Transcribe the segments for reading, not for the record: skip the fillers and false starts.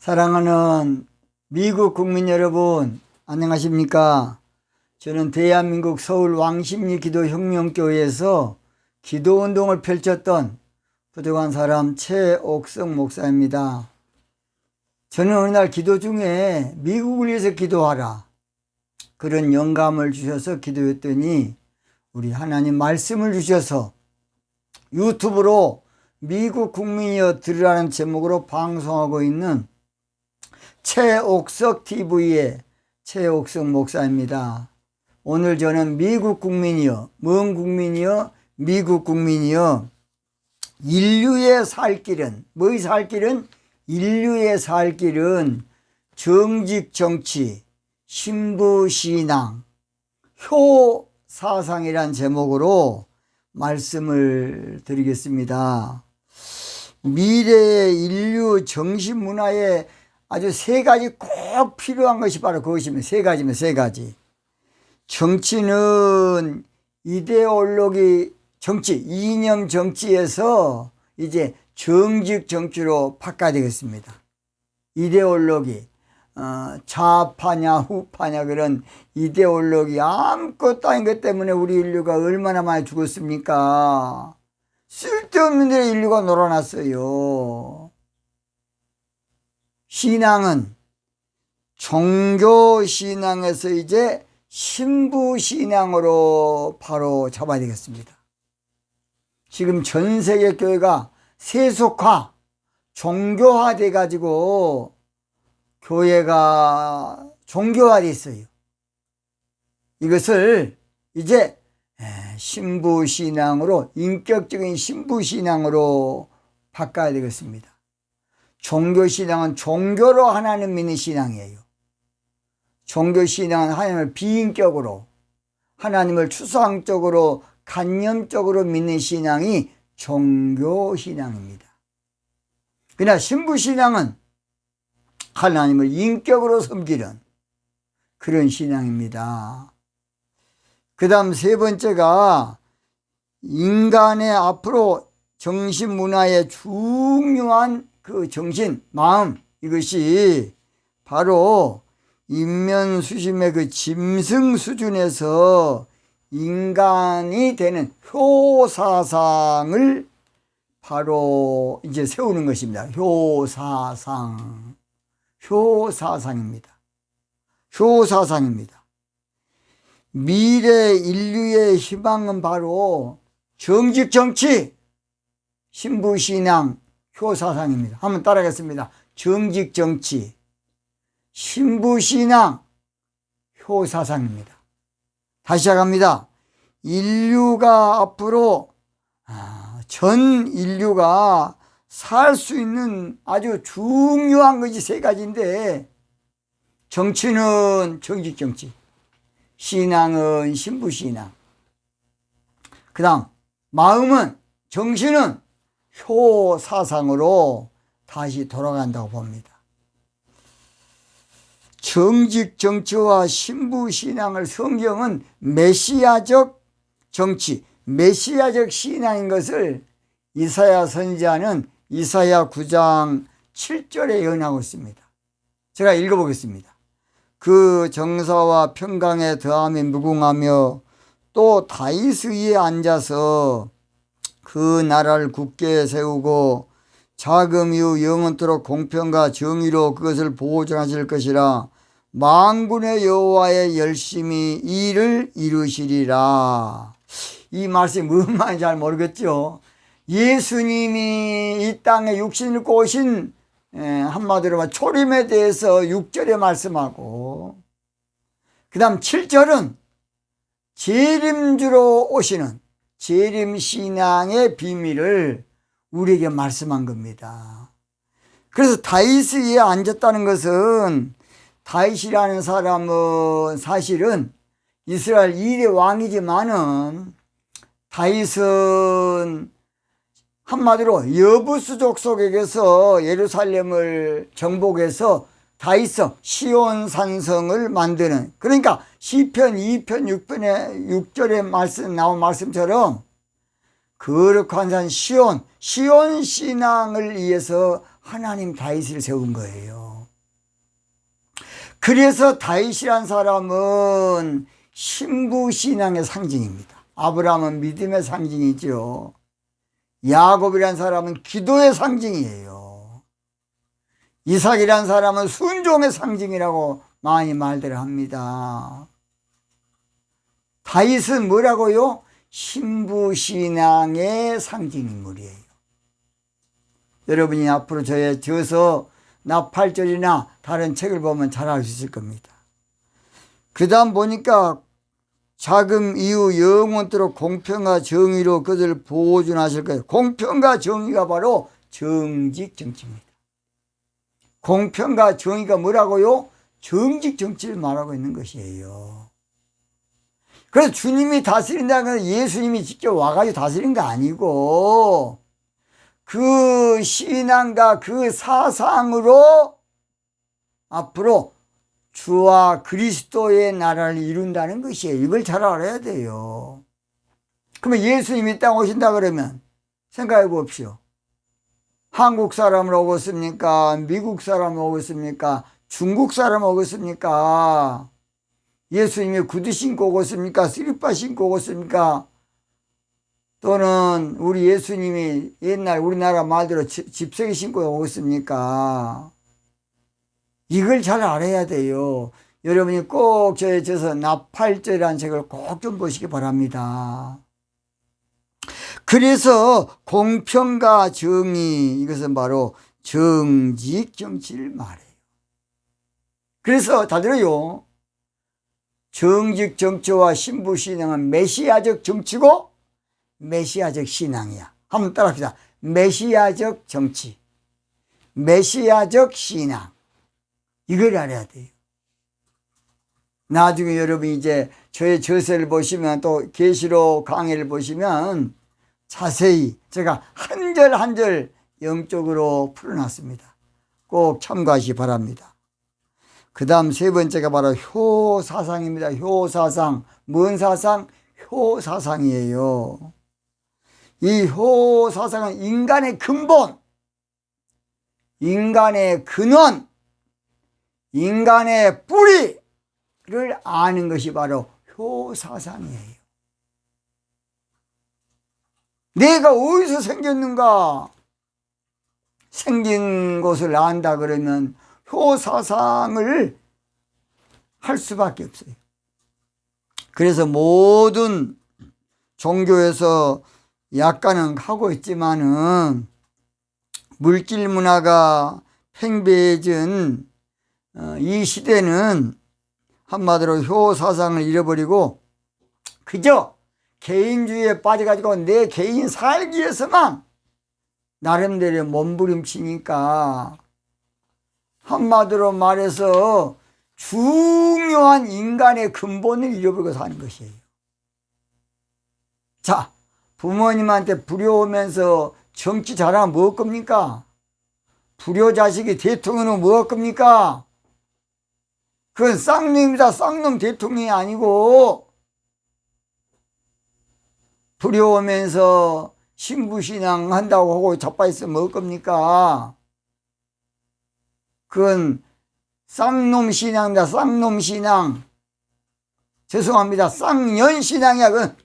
사랑하는 미국 국민 여러분, 안녕하십니까? 저는 대한민국 서울 왕십리 기도혁명교회에서 기도운동을 펼쳤던 부족한 사람 최옥성 목사입니다. 저는 어느 날 기도 중에 미국을 위해서 기도하라, 그런 영감을 주셔서 기도했더니 우리 하나님 말씀을 주셔서 유튜브로 미국 국민이여 들으라는 제목으로 방송하고 있는 최옥석 TV의 최옥석 목사입니다. 오늘 저는 미국 국민이여, 먼 국민이여, 미국 국민이여, 인류의 살 길은, 뭐의 살 길은? 인류의 살 길은 정직 정치, 신부 신앙, 효 사상이란 제목으로 말씀을 드리겠습니다. 미래의 인류 정신 문화에 아주 세 가지 꼭 필요한 것이 바로 그것입니다. 세 가지. 정치는 이데올로기 정치, 이념 정치에서 이제 정직 정치로 바꿔야 되겠습니다. 이데올로기, 좌파냐 후파냐 그런 이데올로기 아무것도 아닌 것 때문에 우리 인류가 얼마나 많이 죽었습니까? 쓸데없는 데 인류가 놀아났어요. 신앙은 종교신앙에서 이제 신부신앙으로 바로 잡아야 되겠습니다. 지금 전 세계 교회가 세속화, 종교화 돼가지고 교회가 종교화돼 있어요. 이것을 이제 신부신앙으로, 인격적인 신부신앙으로 바꿔야 되겠습니다. 종교신앙은 종교로 하나님 믿는 신앙이에요. 종교신앙은 하나님을 비인격으로, 하나님을 추상적으로, 간념적으로 믿는 신앙이 종교신앙입니다. 그러나 신부신앙은 하나님을 인격으로 섬기는 그런 신앙입니다. 그 다음 세 번째가 인간의 앞으로 정신문화의 중요한 그 정신, 마음, 이것이 바로 인면수심의 그 짐승 수준에서 인간이 되는 효사상을 바로 이제 세우는 것입니다. 효사상입니다. 미래 인류의 희망은 바로 정직 정치, 신부신앙, 효사상입니다. 한번 따라하겠습니다. 정직 정치, 신부신앙, 효사상입니다. 다시 시작합니다. 인류가 앞으로 전 인류가 살 수 있는 아주 중요한 것이 세 가지인데, 정치는 정직 정치, 신앙은 신부신앙, 그 다음 마음은, 정신은 효사상으로 다시 돌아간다고 봅니다. 정직 정치와 신부신앙을 성경은 메시아적 정치, 메시아적 신앙인 것을 이사야 선지자는 이사야 9장 7절에 예언하고 있습니다. 제가 읽어보겠습니다. 그 정사와 평강에 더함이 무궁하며 또 다윗 위에 앉아서 그 나라를 굳게 세우고 자금 이후 영원토록 공평과 정의로 그것을 보존하실 것이라. 만군의 여호와의 열심히 일을 이루시리라. 이 말씀이 무슨 말인지 잘 모르겠죠. 예수님이 이 땅에 육신을 입고 오신, 한마디로 말 초림에 대해서 6절에 말씀하고, 그 다음 7절은 재림주로 오시는 재림신앙의 비밀을 우리에게 말씀한 겁니다. 그래서 다윗 위에 앉았다는 것은, 다윗이라는 사람은 사실은 이스라엘 2대 왕이지만은, 다윗은 한마디로 여부수 족속에게서 예루살렘을 정복해서 다윗성 시온 산성을 만드는, 그러니까 시편 2편 6절에 나온 말씀처럼 거룩한 산 시온 신앙을 위해서 하나님 다윗을 세운 거예요. 그래서 다윗이란 사람은 신부신앙의 상징입니다. 아브라함은 믿음의 상징이죠. 야곱이란 사람은 기도의 상징이에요. 이삭이란 사람은 순종의 상징이라고 많이 말들 합니다. 다윗은 뭐라고요? 신부신앙의 상징인물이에요. 여러분이 앞으로 저의 저서 나 8절이나 다른 책을 보면 잘 알 수 있을 겁니다. 그 다음 보니까 자금 이후 영원토록 공평과 정의로 그들을 보존하실 거예요. 공평과 정의가 바로 정직 정치입니다. 공평과 정의가 뭐라고요? 정직 정치를 말하고 있는 것이에요. 그래서 주님이 다스린다는 건 예수님이 직접 와가지고 다스린 거 아니고 그 신앙과 그 사상으로 앞으로 주와 그리스도의 나라를 이룬다는 것이에요. 이걸 잘 알아야 돼요. 그러면 예수님이 이 땅 오신다 그러면 생각해 봅시오. 한국 사람을 오겠습니까? 미국 사람을 오겠습니까? 중국 사람을 오겠습니까? 예수님이 구두 신고 오겠습니까? 슬리퍼 신고 오겠습니까? 또는 우리 예수님이 옛날 우리나라 말대로 집세기 신고 오겠습니까? 이걸 잘 알아야 돼요. 여러분이 꼭 저의 저서 나팔절이라는 책을 꼭 좀 보시기 바랍니다. 그래서 공평과 정의, 이것은 바로 정직 정치를 말해요. 그래서 다 들어요. 정직 정치와 신부 신앙은 메시아적 정치고 메시아적 신앙이야. 한번 따라합시다. 메시아적 정치, 메시아적 신앙. 이걸 알아야 돼요. 나중에 여러분이 이제 저의 저서를 보시면 또 계시록 강의를 보시면 자세히 제가 한 절 한 절 영적으로 풀어놨습니다. 꼭 참고하시기 바랍니다. 그 다음 세 번째가 바로 효사상입니다. 효사상. 뭔 사상? 효사상이에요. 이 효사상은 인간의 근본, 인간의 근원, 인간의 뿌리를 아는 것이 바로 효사상이에요. 내가 어디서 생겼는가? 생긴 곳을 안다 그러면 효사상을 할 수밖에 없어요. 그래서 모든 종교에서 약간은 하고 있지만은 물질 문화가 팽배해진 이 시대는 한마디로 효사상을 잃어버리고 그저 개인주의에 빠져가지고 내 개인 살기 위해서만 나름대로 몸부림치니까 한마디로 말해서 중요한 인간의 근본을 잃어버리고 사는 것이에요. 자, 부모님한테 부려오면서 정치 잘하면 무엇 겁니까? 불효 자식이 대통령은 무엇 겁니까? 그건 쌍놈입니다. 쌍놈 대통령이 아니고 부려오면서 신부신앙 한다고 하고 자빠있으면 무엇 겁니까? 그건 쌍놈신앙입니다. 쌍놈신앙. 죄송합니다. 쌍년신앙이야. 그건.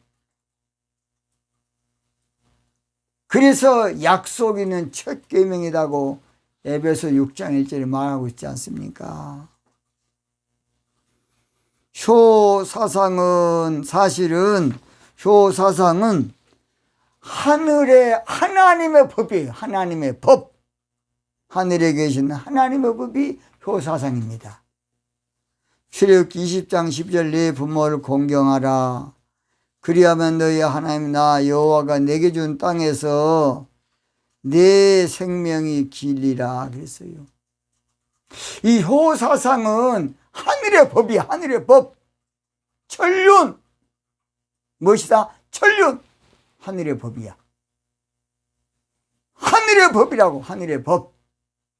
그래서 약속 있는 첫 계명이라고 에베소 6장 1절에 말하고 있지 않습니까? 효사상은 사실은 효사상은 하늘의 하나님의 법이에요. 하나님의 법. 하늘에 계신 하나님의 법이 효사상입니다. 출애굽기 20장 10절 네 부모를 공경하라. 그리하면 너희 하나님 나 여호와가 내게 준 땅에서 내 생명이 길리라 그랬어요. 이 효사상은 하늘의 법이야. 하늘의 법. 천륜. 무엇이다? 천륜. 하늘의 법이야. 하늘의 법이라고. 하늘의 법.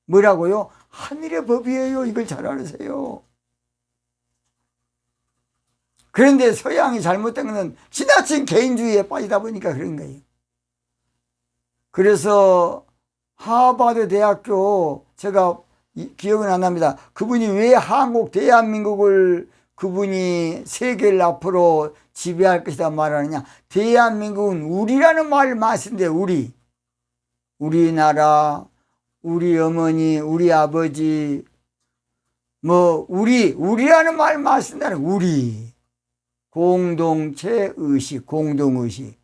뭐라고요? 하늘의 법이에요. 이걸 잘 알으세요. 그런데 서양이 잘못된 것은 지나친 개인주의에 빠지다 보니까 그런 거예요. 그래서 하버드 대학교 제가 기억은 안 납니다. 그분이 왜 한국 대한민국을 그분이 세계를 앞으로 지배할 것이다 말하느냐. 대한민국은 우리라는 말을 많이 쓰는데 우리나라, 우리 어머니, 우리 아버지, 우리라는 말을 많이 쓴다는 우리. 공동체 의식, 공동의식.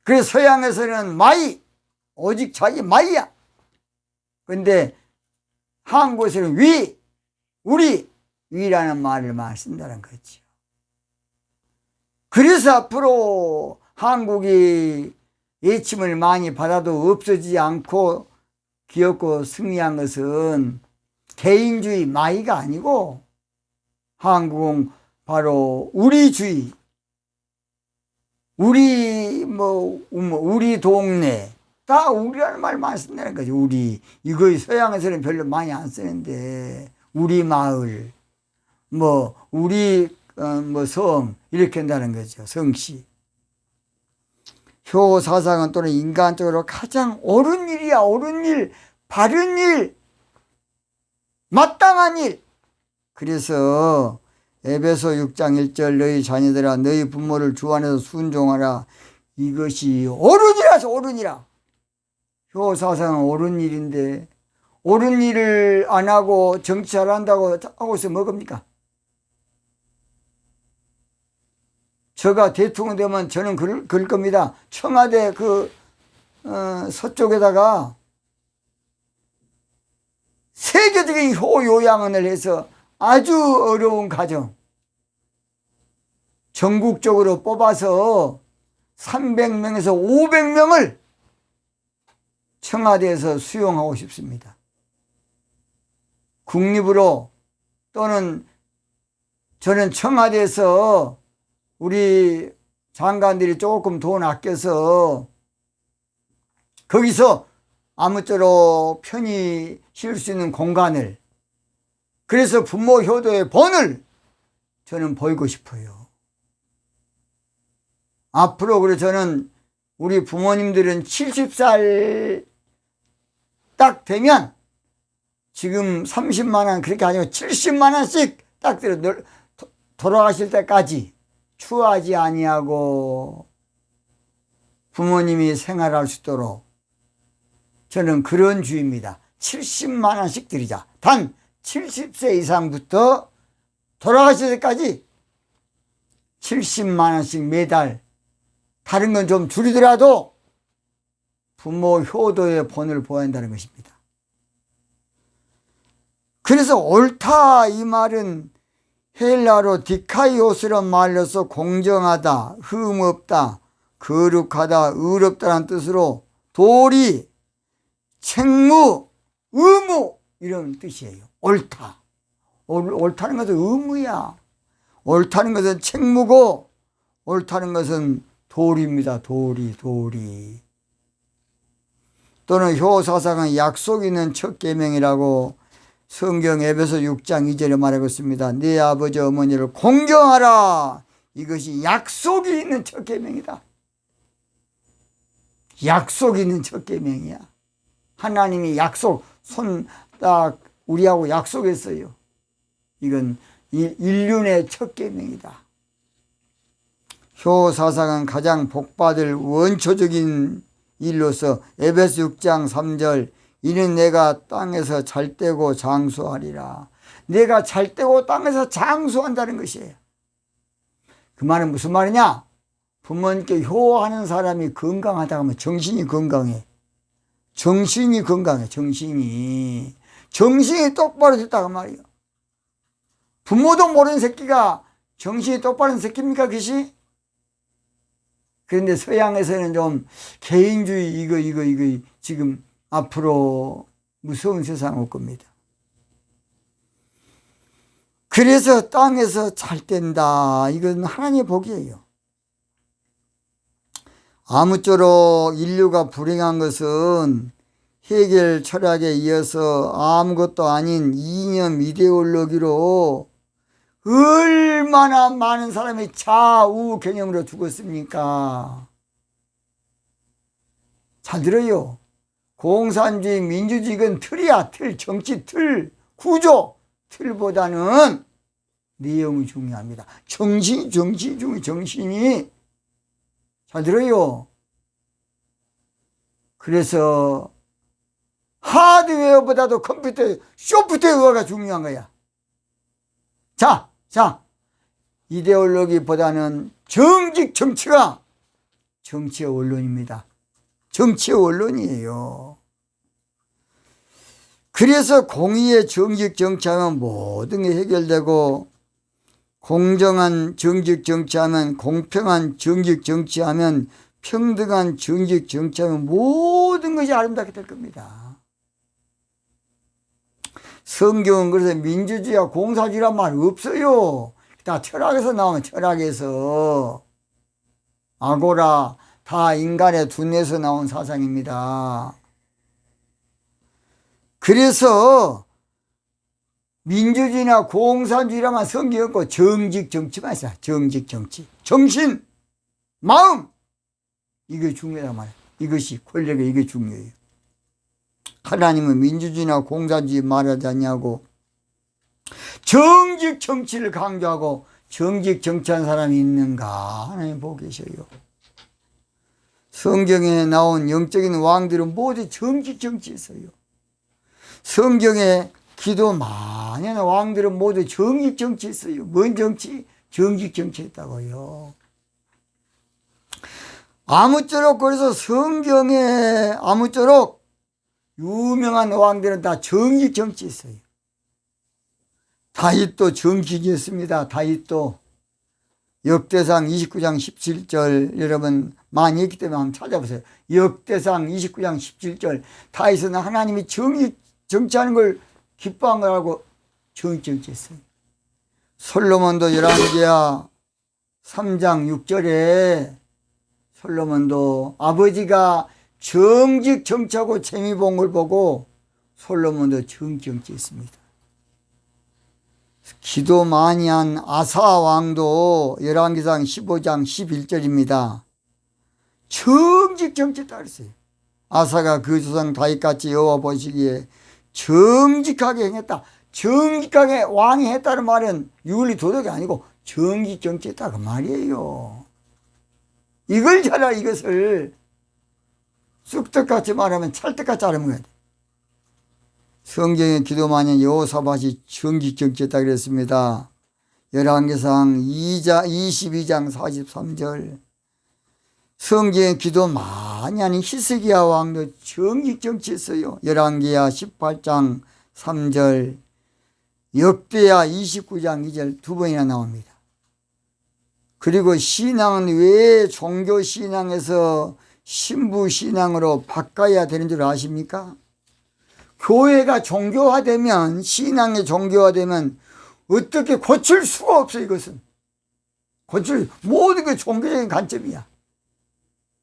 그래서 서양에서는 마이, 오직 자기 마이야. 근데 한국에서는 우리, 위라는 말을 많이 쓴다는 거죠. 그래서 앞으로 한국이 예침을 많이 받아도 없어지지 않고 기었고 승리한 것은 개인주의 마이가 아니고 한국은 바로 우리주의, 우리 동네, 다 우리라는 말 많이 쓴다는 거죠. 우리. 이거 서양에서는 별로 많이 안 쓰는데, 우리 마을, 우리, 성, 이렇게 한다는 거죠. 성씨. 효 사상은 또는 인간적으로 가장 옳은 일이야. 옳은 일, 바른 일, 마땅한 일. 그래서 에베소 6장 1절 너희 자녀들아 너희 부모를 주 안에서 순종하라. 이것이 옳으니라서 옳으니라. 효 사상은 옳은 일인데 옳은 일을 안 하고 정치 잘한다고 하고 있으면 뭐겁니까? 제가 대통령 되면 저는 그럴 겁니다. 청와대 서쪽에다가 세계적인 효 요양원을 해서 아주 어려운 가정 전국적으로 뽑아서 300명에서 500명을 청와대에서 수용하고 싶습니다. 국립으로 또는 저는 청와대에서 우리 장관들이 조금 돈 아껴서 거기서 아무쪼록 편히 쉴 수 있는 공간을 그래서 부모 효도의 본을 저는 보이고 싶어요. 앞으로 그래 저는 우리 부모님들은 70살 딱 되면 지금 30만 원 그렇게 아니고 70만 원씩 딱 들어 돌아가실 때까지 추하지 아니하고 부모님이 생활할 수 있도록 저는 그런 주의입니다. 70만 원씩 드리자. 단 70세 이상부터 돌아가실 때까지 70만 원씩 매달 다른 건 좀 줄이더라도 부모 효도의 본을 보아야 한다는 것입니다. 그래서 옳다 이 말은 헬라로 디카이오스란 말로서 공정하다, 흠없다, 거룩하다, 의롭다는 뜻으로 도리, 책무, 의무 이런 뜻이에요. 옳다. 옳다는 것은 의무야. 옳다는 것은 책무고 옳다는 것은 도리입니다. 도리. 또는 효사상은 약속 있는 첫 계명이라고 성경 에베소 6장 2절에 말하고 있습니다. 네 아버지 어머니를 공경하라. 이것이 약속이 있는 첫 계명이다. 약속이 있는 첫 계명이야. 하나님이 약속 손 딱 우리하고 약속했어요. 이건 인륜의 첫 계명이다. 효사상은 가장 복받을 원초적인 일로서 에베소 6장 3절 이는 내가 땅에서 잘되고 장수하리라. 내가 잘되고 땅에서 장수한다는 것이에요. 그 말은 무슨 말이냐? 부모님께 효하는 사람이 건강하다고 하면 정신이 건강해. 정신이 똑바로 됐다고 말이에요. 부모도 모르는 새끼가 정신이 똑바른 새끼입니까 그것이? 그런데 서양에서는 좀 개인주의 이거 지금 앞으로 무서운 세상 올 겁니다. 그래서 땅에서 잘 된다. 이건 하나님의 복이에요. 아무쪼록 인류가 불행한 것은 해겔 철학에 이어서 아무것도 아닌 이념 이데올로기로 얼마나 많은 사람이 좌우 개념으로 죽었습니까? 잘 들어요. 공산주의, 민주주의는 틀이야. 틀, 정치 틀, 구조 틀보다는 내용이 중요합니다. 정신이 정신이 잘 들어요. 그래서 하드웨어보다도 컴퓨터, 소프트웨어가 중요한 거야. 자, 이데올로기보다는 정직 정치가 정치의 원론입니다. 정치의 원론이에요. 그래서 공의의 정직 정치하면 모든 게 해결되고, 공정한 정직 정치하면, 공평한 정직 정치하면, 평등한 정직 정치하면 모든 것이 아름답게 될 겁니다. 성경은 그래서 민주주의와 공사주의란 말 없어요. 다 철학에서 나오면 철학에서. 아고라, 다 인간의 두뇌에서 나온 사상입니다. 그래서 민주주의나 공산주의라만 성경이 없고 정직 정치만 있어요. 정직 정치. 정신, 마음. 이게 중요하단 말이에요. 이것이 권력에 이게 중요해요. 하나님은 민주주의나 공산주의 말하지 않냐고. 정직 정치를 강조하고 정직 정치한 사람이 있는가 하나님 보고 계셔요. 성경에 나온 영적인 왕들은 모두 정직 정치했어요. 성경에 기도 많이 하는 왕들은 모두 정직 정치했어요. 뭔 정치? 정직 정치했다고요. 아무쪼록 그래서 성경에 아무쪼록 유명한 왕들은 다 정직 정치했어요. 다윗도 정직했습니다. 다윗도 역대상 29장 17절 여러분 많이 했기 때문에 한번 찾아보세요. 역대상 29장 17절 다윗은 하나님이 정치하는 걸 기뻐한 거라고 정치했어요. 솔로몬도 열왕기하 3장 6절에 솔로몬도 아버지가 정치하고 재미 본 걸 보고 솔로몬도 정치했습니다. 기도 많이 한 아사 왕도 열왕기상 15장 11절입니다. 정치했다 그랬어요. 아사가 그 조상 다윗같이 여호와 보시기에 정직하게 행했다. 정직하게 왕이 했다는 말은 윤리 도덕이 아니고 정치했다 그 말이에요. 이걸 잘 알아. 이것을 쑥떡같이 말하면 찰떡같이 알아먹어야 돼. 성경에 기도 많이 한 여호사밧이 정치했다 그랬습니다. 열왕기상 22장 43절. 성경에 기도 많이 하는 히스기야 왕도 정치했어요. 열왕기야 18장 3절, 역대야 29장 2절 두 번이나 나옵니다. 그리고 신앙은 왜 종교 신앙에서 신부 신앙으로 바꿔야 되는 줄 아십니까? 교회가 종교화되면, 신앙이 종교화되면 어떻게 고칠 수가 없어요. 이것은 모든 게 종교적인 관점이야.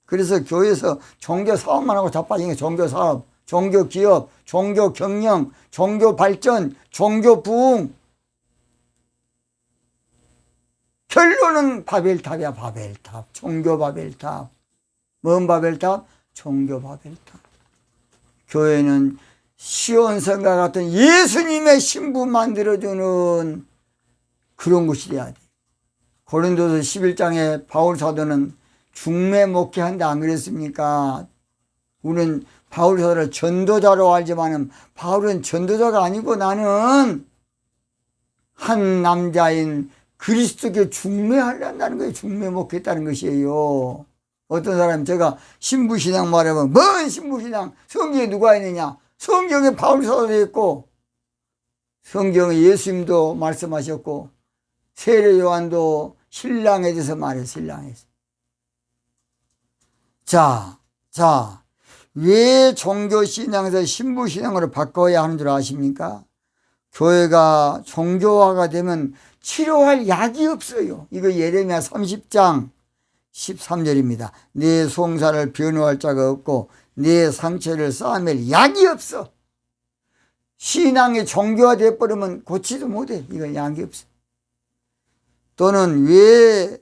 그래서 교회에서 종교 사업만 하고 자빠진 게 종교 사업, 종교 기업, 종교 경영, 종교 발전, 종교 부흥. 결론은 바벨탑이야. 바벨탑, 종교 바벨탑. 뭔 바벨탑? 종교 바벨탑. 교회는 시온성과 같은 예수님의 신부 만들어주는 그런 곳이 돼야 돼. 고린도서 11장에 바울 사도는 중매 목회한다 안 그랬습니까? 우리는 바울 사도를 전도자로 알지만은 바울은 전도자가 아니고 나는 한 남자인 그리스도께 중매하려는 거예요. 중매 목회했다는 것이에요. 어떤 사람이 제가 신부신앙 말하면 뭔 신부신앙? 성경에 누가 있느냐? 성경에 바울 사도도 있고 성경에 예수님도 말씀하셨고 세례 요한도 신랑에 대해서 말해요. 신랑에 대해서. 자, 왜 종교신앙에서 신부신앙으로 바꿔야 하는 줄 아십니까? 교회가 종교화가 되면 치료할 약이 없어요. 이거 예레미야 30장 13절입니다. 내 송사를 변호할 자가 없고 내 상처를 쌓아맬 약이 없어. 신앙이 종교화되어 버리면 고치도 못해. 이건 약이 없어. 또는 왜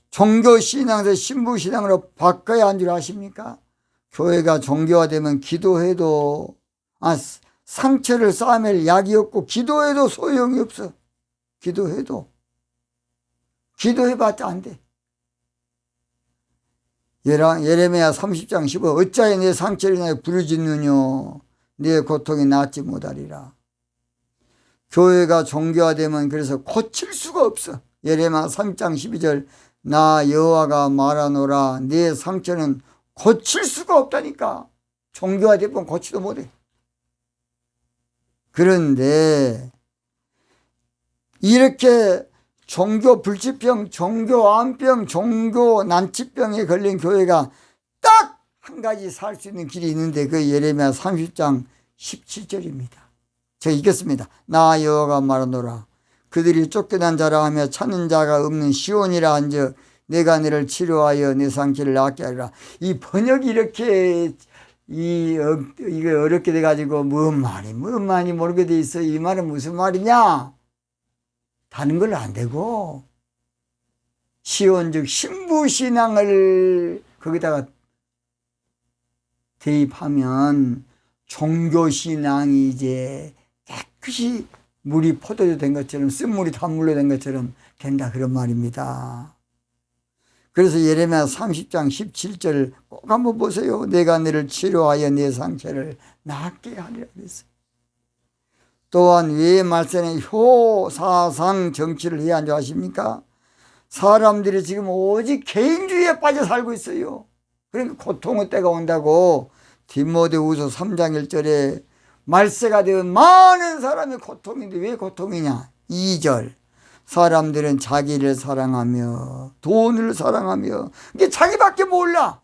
종교신앙에서 신부신앙으로 바꿔야 하는 줄 아십니까? 교회가 정교화되면 기도해도 상처를 쌓으면 약이 없고 기도해도 소용이 없어. 기도해봤자 안 돼. 예레미야 30장 15 어찌하여 내 상처를 인하여 부르짖느뇨 내 고통이 낫지 못하리라. 교회가 정교화되면 그래서 고칠 수가 없어. 예레미야 3장 12절 나 여호와가 말하노라 내 상처는 고칠 수가 없다니까. 정교화되면 고치도 못해. 그런데 이렇게 종교 불치병, 종교 암병, 종교 난치병에 걸린 교회가 딱 한 가지 살 수 있는 길이 있는데 그 예레미야 30장 17절입니다. 제가 읽겠습니다. 나 여호와가 말하노라 그들이 쫓겨난 자라 하며 찾는 자가 없는 시온이라 한즉 내가 너를 치료하여 내 상처를 낫게 하리라. 이 번역이 이렇게 이게 어렵게 돼가지고 뭔 말이 모르게 돼 있어. 이 말은 무슨 말이냐? 다른 걸로 안 되고 시온 즉 신부신앙을 거기다가 대입하면 종교신앙이 이제 깨끗이 물이 포도주 된 것처럼 쓴물이 단물로 된 것처럼 된다 그런 말입니다. 그래서 예레미야 30장 17절 꼭 한번 보세요. 내가 너를 치료하여 내 상처를 낫게 하리라 그랬어요. 또한 왜 말세는 효사상 정치를 해야 하는 줄 아십니까? 사람들이 지금 오직 개인주의에 빠져 살고 있어요. 그러니까 고통의 때가 온다고 디모데후서 3장 1절에 말세가 되면 많은 사람이 고통인데 왜 고통이냐? 2절 사람들은 자기를 사랑하며 돈을 사랑하며 이게 자기밖에 몰라.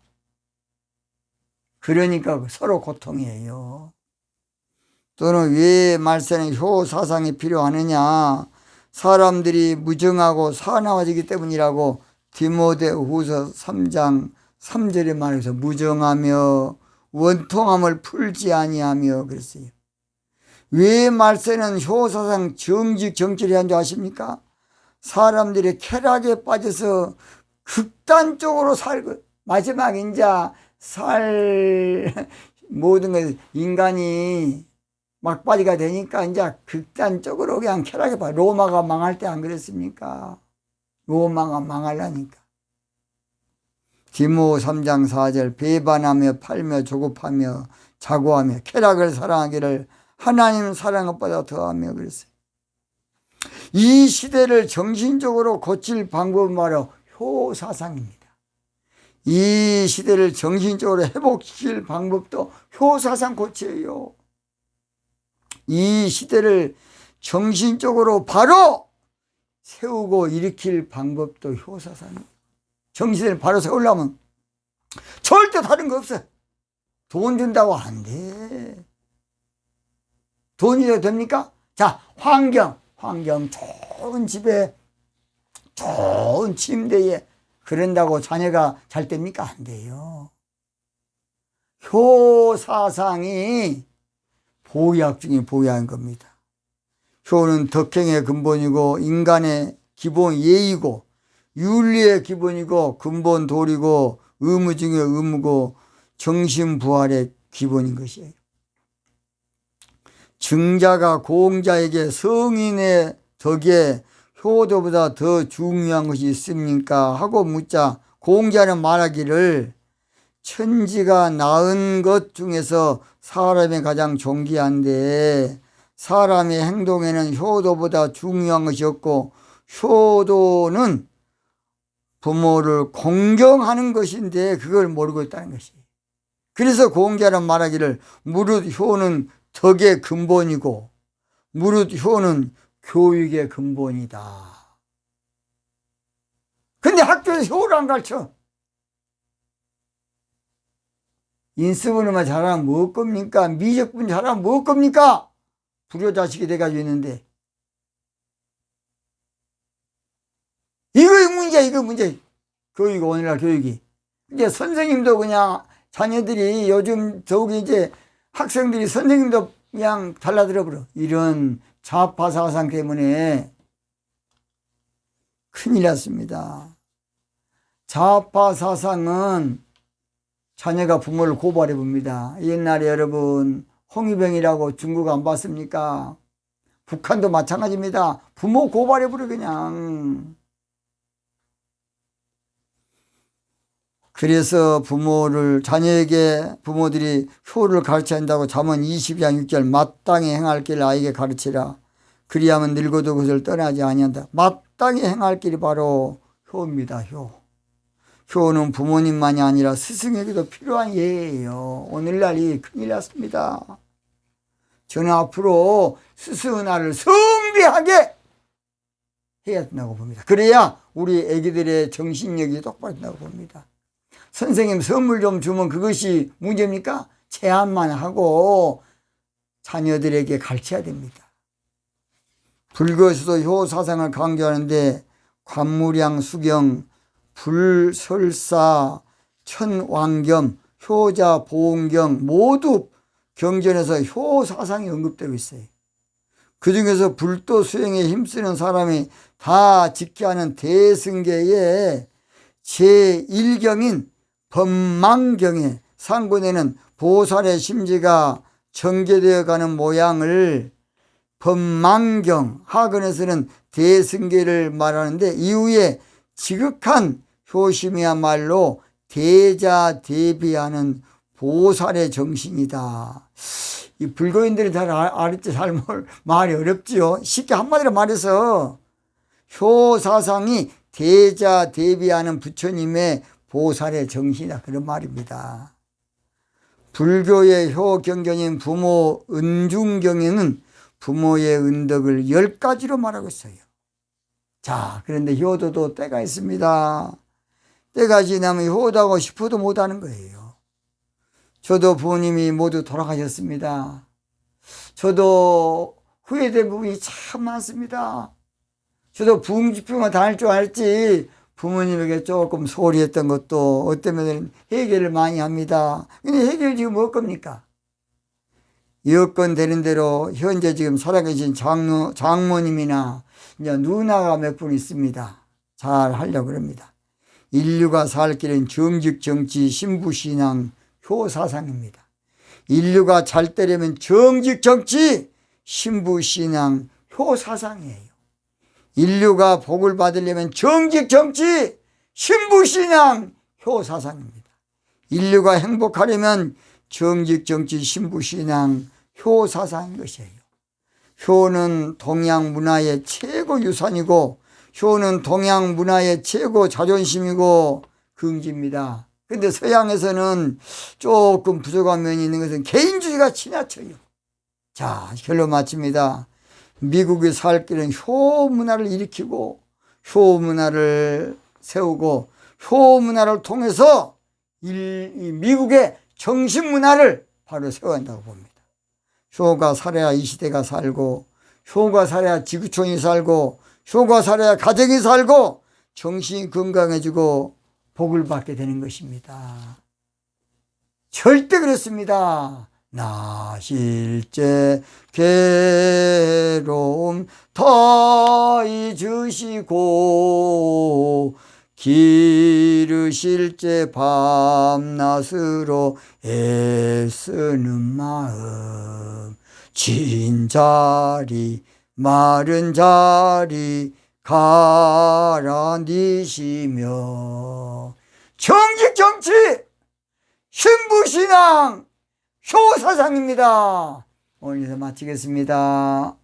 그러니까 서로 고통이에요. 또는 왜 말세는 효사상이 필요하느냐? 사람들이 무정하고 사나워지기 때문이라고 디모데후서 3장 3절에 말해서 무정하며 원통함을 풀지 아니하며 그랬어요. 왜 말세는 효사상 정치를 한 줄 아십니까? 사람들이 쾌락에 빠져서 극단적으로 살고 마지막 이제 모든 것 인간이 막바지가 되니까 이제 극단적으로 그냥 쾌락에 빠. 로마가 망할 때 안 그랬습니까? 로마가 망하려니까. 디모 3장 4절 배반하며 팔며 조급하며 자고하며 쾌락을 사랑하기를 하나님 사랑한 것보다 더하며 그랬어요. 이 시대를 정신적으로 고칠 방법은 바로 효사상입니다. 이 시대를 정신적으로 회복시킬 방법도 효사상 고치예요. 이 시대를 정신적으로 바로 세우고 일으킬 방법도 효사상이에요. 정신을 바로 세우려면 절대 다른 거 없어. 돈 준다고 안 돼. 돈이 더 됩니까? 자, 환경 좋은 집에 좋은 침대에 그런다고 자녀가 잘 됩니까? 안 돼요. 효사상이 보약 중에 보약인 겁니다. 효는 덕행의 근본이고 인간의 기본 예의고 윤리의 기본이고 근본 도리고 의무 중에 의무고 정신부활의 기본인 것이에요. 증자가 공자에게 성인의 덕에 효도보다 더 중요한 것이 있습니까? 하고 묻자 공자는 말하기를 천지가 낳은 것 중에서 사람이 가장 존귀한데 사람의 행동에는 효도보다 중요한 것이 없고 효도는 부모를 공경하는 것인데 그걸 모르고 있다는 것이에요. 그래서 공자는 말하기를 무릇 효는 덕의 근본이고 무릇 효는 교육의 근본이다. 근데 학교에서 효를 안 가르쳐. 인수분해만 잘하면 뭐 겁니까? 미적분 잘하면 뭐 겁니까? 불효자식이 돼가지고 있는데. 이거 문제. 교육, 오늘날 교육이. 이제 선생님도 그냥 자녀들이 요즘 더욱이 이제 학생들이 선생님도 그냥 달라들어버려. 이런 좌파 사상 때문에 큰일 났습니다. 좌파 사상은 자녀가 부모를 고발해 봅니다. 옛날에 여러분 홍위병이라고 중국 안 봤습니까? 북한도 마찬가지입니다. 부모 고발해 버려 그냥. 그래서 자녀에게 부모들이 효를 가르쳐야 한다고 잠언 20장 6절 마땅히 행할 길을 아이에게 가르치라. 그리하면 늙어도 그것을 떠나지 아니한다. 마땅히 행할 길이 바로 효입니다. 효는 부모님만이 아니라 스승에게도 필요한 예예요. 오늘날이 큰일 났습니다. 저는 앞으로 스승 은하를 성대하게 해야 된다고 봅니다. 그래야 우리 애기들의 정신력이 똑바로 된다고 봅니다. 선생님 선물 좀 주면 그것이 문제입니까? 제안만 하고 자녀들에게 가르쳐야 됩니다. 불교에서도 효 사상을 강조하는데 관무량 수경, 불설사, 천왕겸, 효자, 보온경 모두 경전에서 효 사상이 언급되고 있어요. 그 중에서 불도 수행에 힘쓰는 사람이 다 지켜야 하는 대승계의 제1경인 법망경에 상군에는 보살의 심지가 전개되어 가는 모양을 법망경, 하근에서는 대승계를 말하는데 이후에 지극한 효심이야말로 대자대비하는 보살의 정신이다. 이 불교인들이 잘 알았지, 잘 말이 어렵지요. 쉽게 한마디로 말해서 효사상이 대자대비하는 부처님의 보살의 정신이다, 그런 말입니다. 불교의 효경전인 부모 은중경에는 부모의 은덕을 10가지로 말하고 있어요. 자, 그런데 효도도 때가 있습니다. 때가 지나면 효도하고 싶어도 못하는 거예요. 저도 부모님이 모두 돌아가셨습니다. 저도 후회된 부분이 참 많습니다. 저도 부흥집회만 다닐 줄 알지 부모님에게 조금 소홀히 했던 것도 어떤 면에는 해결을 많이 합니다. 근데 해결이 지금 뭐 겁니까? 여건 되는 대로 현재 지금 살아계신 장모님이나 이제 누나가 몇 분 있습니다. 잘 하려고 합니다. 인류가 살 길은 정직정치 신부신앙 효사상입니다. 인류가 잘 되려면 정직정치 신부신앙 효사상이에요. 인류가 복을 받으려면 정직정치 신부신앙 효사상입니다. 인류가 행복하려면 정직정치 신부신앙 효사상인 것이에요. 효는 동양 문화의 최고 유산이고 효는 동양 문화의 최고 자존심이고 긍지입니다. 그런데 서양에서는 조금 부족한 면이 있는 것은 개인주의가 지나쳐요. 자, 결론 마칩니다. 미국이 살 길은 효 문화를 일으키고 효 문화를 세우고 효 문화를 통해서 미국의 정신 문화를 바로 세워야 한다고 봅니다. 효가 살아야 이 시대가 살고 효가 살아야 지구촌이 살고 효가 살아야 가정이 살고 정신이 건강해지고 복을 받게 되는 것입니다. 절대 그렇습니다. 나 실제 괴로움 더 잊으시고 기르실제 밤낮으로 애쓰는 마음 진자리 마른 자리 가라앉으시며 정직정치 신부신앙 효사상입니다. 오늘 여기서 마치겠습니다.